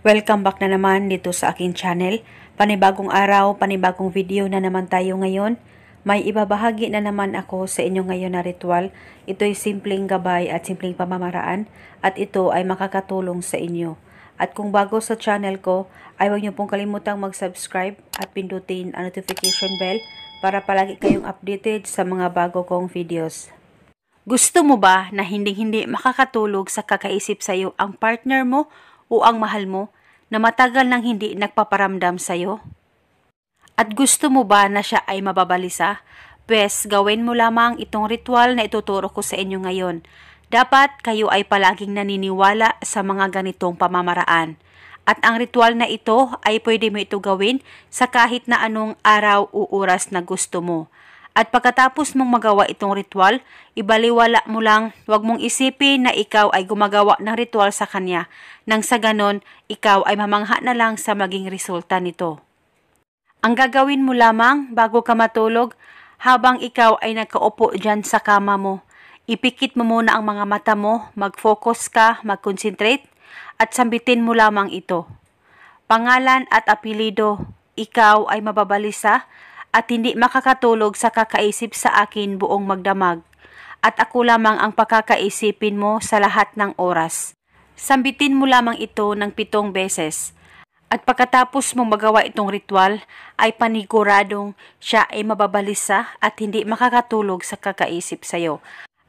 Welcome back na naman dito sa aking channel. Panibagong araw, panibagong video na naman tayo ngayon. May ibabahagi na naman ako sa inyo ngayon na ritual. Ito'y simpleng gabay at simpleng pamamaraan at ito ay makakatulong sa inyo. At kung bago sa channel ko, ay huwag niyo pong kalimutang mag-subscribe at pindutin ang notification bell para palagi kayong updated sa mga bago kong videos. Gusto mo ba na hindi makakatulog sa kakaisip sa iyo ang partner mo o ang mahal mo na matagal nang hindi nagpaparamdam sa iyo? At gusto mo ba na siya ay mababalisa? Pwes, gawin mo lamang itong ritual na ituturo ko sa inyo ngayon. Dapat kayo ay palaging naniniwala sa mga ganitong pamamaraan. At ang ritual na ito ay pwede mo ito gawin sa kahit na anong araw o oras na gusto mo. At pagkatapos mong magawa itong ritual, ibaliwala mo lang, huwag mong isipin na ikaw ay gumagawa ng ritual sa kanya. Nang sa ganon, ikaw ay mamangha na lang sa maging resulta nito. Ang gagawin mo lamang bago ka matulog, habang ikaw ay nakaupo dyan sa kama mo, ipikit mo muna ang mga mata mo, mag-focus ka, mag-concentrate, at sambitin mo lamang ito. Pangalan at apelido, ikaw ay mababalisa, at hindi makakatulog sa kakaisip sa akin buong magdamag, at ako lamang ang pakakaisipin mo sa lahat ng oras. Sambitin mo lamang ito ng 7 beses. At pagkatapos mong magawa itong ritual, ay paniguradong siya ay mababalisa at hindi makakatulog sa kakaisip sa iyo.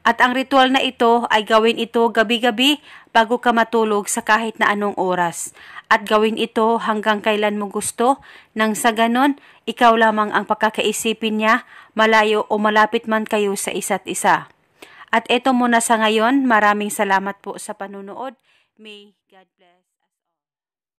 At ang ritual na ito ay gawin ito gabi-gabi bago ka matulog sa kahit na anong oras. At gawin ito hanggang kailan mo gusto, nang sa ganon, ikaw lamang ang pagkakaisipin niya, malayo o malapit man kayo sa isa't isa. At eto muna sa ngayon, maraming salamat po sa panunood. May God bless.